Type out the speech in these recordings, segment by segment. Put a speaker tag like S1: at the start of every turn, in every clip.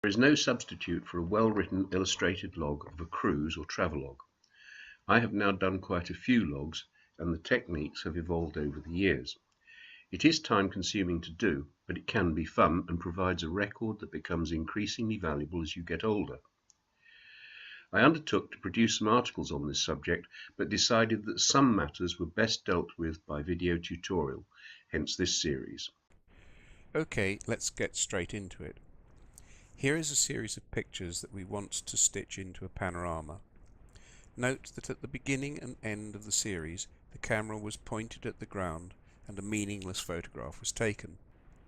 S1: There is no substitute for a well-written illustrated log of a cruise or travelogue. I have now done quite a few logs, and the techniques have evolved over the years. It is time-consuming to do, but it can be fun and provides a record that becomes increasingly valuable as you get older. I undertook to produce some articles on this subject, but decided that some matters were best dealt with by video tutorial, hence this series.
S2: Okay, let's get straight into it. Here is a series of pictures that we want to stitch into a panorama. Note that at the beginning and end of the series, the camera was pointed at the ground and a meaningless photograph was taken.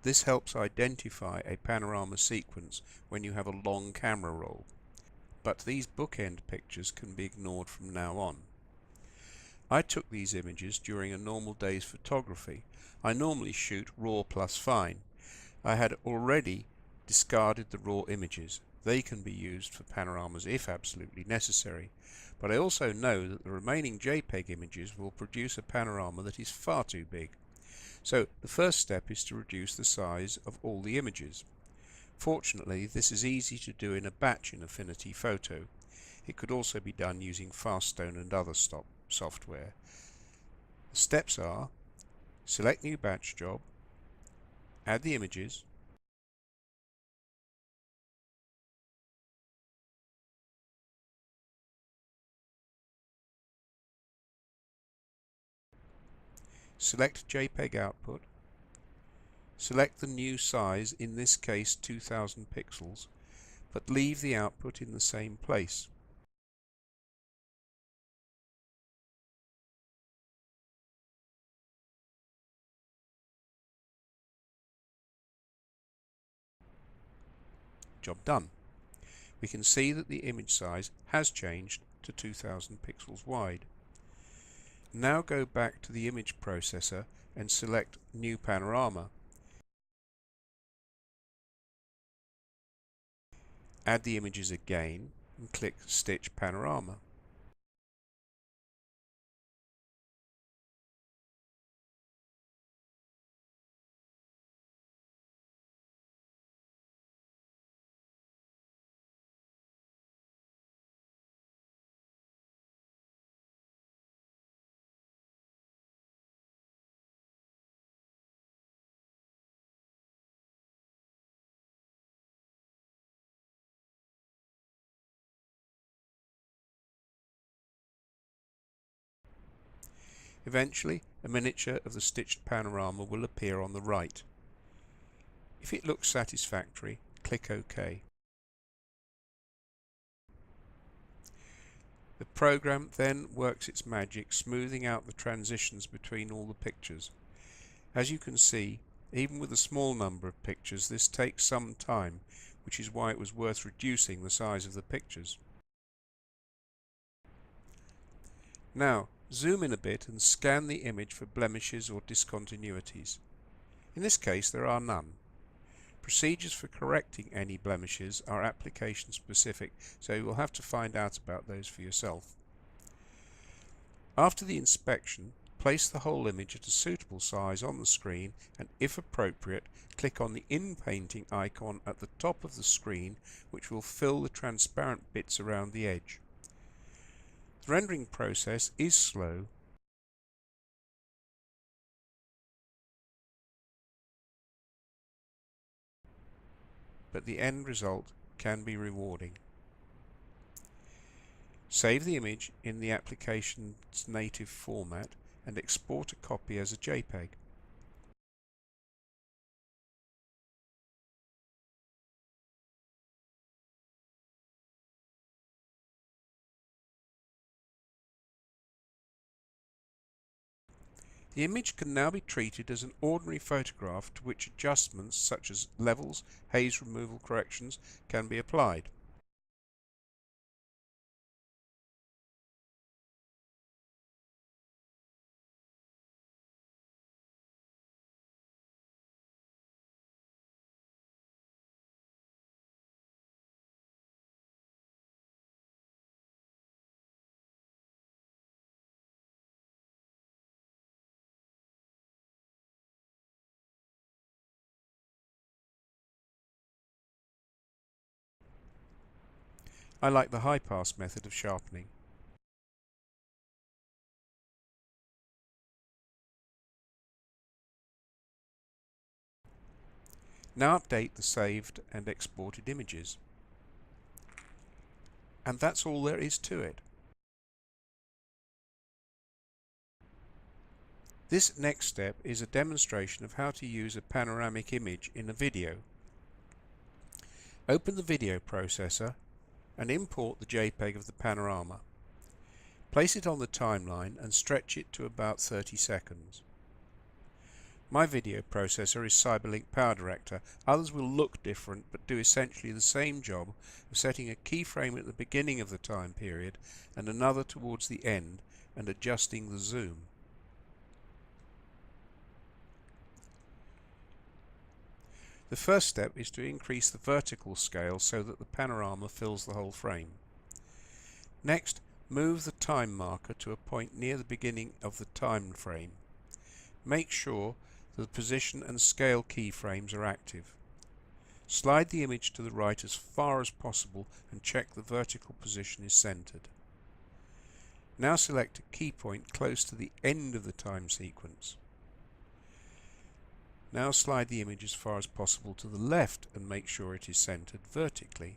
S2: This helps identify a panorama sequence when you have a long camera roll, but these bookend pictures can be ignored from now on. I took these images during a normal day's photography. I normally shoot raw plus fine. I had already discarded the raw images. They can be used for panoramas if absolutely necessary, but I also know that the remaining JPEG images will produce a panorama that is far too big. So the first step is to reduce the size of all the images. Fortunately, this is easy to do in a batch in Affinity Photo. It could also be done using Faststone and other software. The steps are: select new batch job, add the images, select JPEG output, select the new size, in this case 2000 pixels, but leave the output in the same place. Job done. We can see that the image size has changed to 2000 pixels wide. Now go back to the image processor and select New Panorama. Add the images again and click Stitch Panorama. Eventually, a miniature of the stitched panorama will appear on the right. If it looks satisfactory, click OK. The program then works its magic, smoothing out the transitions between all the pictures. As you can see, even with a small number of pictures, this takes some time, which is why it was worth reducing the size of the pictures. Now, zoom in a bit and scan the image for blemishes or discontinuities. In this case, there are none. Procedures for correcting any blemishes are application specific, so you will have to find out about those for yourself. After the inspection, place the whole image at a suitable size on the screen and, if appropriate, click on the in-painting icon at the top of the screen, which will fill the transparent bits around the edge. The rendering process is slow, but the end result can be rewarding. Save the image in the application's native format and export a copy as a JPEG. The image can now be treated as an ordinary photograph to which adjustments such as levels, haze removal corrections can be applied. I like the high pass method of sharpening. Now update the saved and exported images. And that's all there is to it. This next step is a demonstration of how to use a panoramic image in a video. Open the video processor and import the JPEG of the panorama. Place it on the timeline and stretch it to about 30 seconds. My video processor is Cyberlink PowerDirector. Others will look different but do essentially the same job of setting a keyframe at the beginning of the time period and another towards the end and adjusting the zoom. The first step is to increase the vertical scale so that the panorama fills the whole frame. Next, move the time marker to a point near the beginning of the time frame. Make sure that the position and scale keyframes are active. Slide the image to the right as far as possible and check the vertical position is centered. Now select a key point close to the end of the time sequence. Now slide the image as far as possible to the left and make sure it is centered vertically.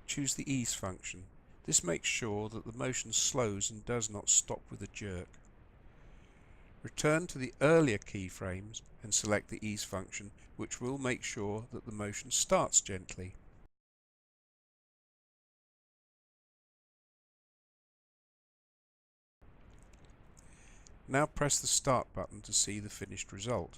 S2: Choose the ease function. This makes sure that the motion slows and does not stop with a jerk. Return to the earlier keyframes and select the ease function, which will make sure that the motion starts gently. Now press the Start button to see the finished result.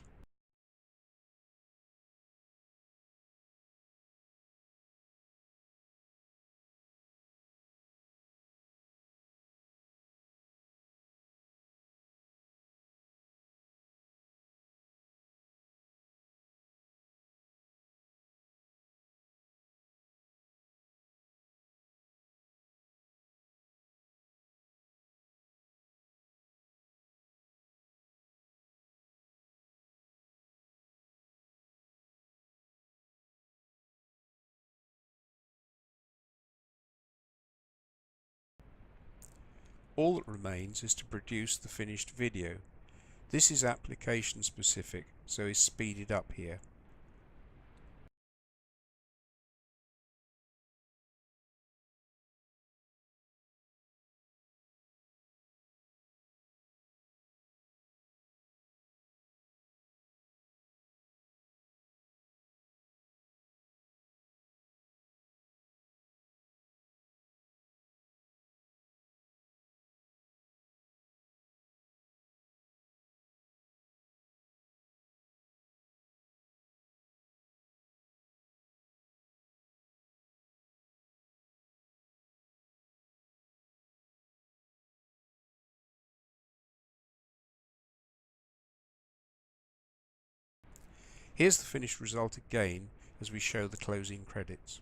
S2: All that remains is to produce the finished video. This is application specific, so is speeded up here. Here's the finished result again as we show the closing credits.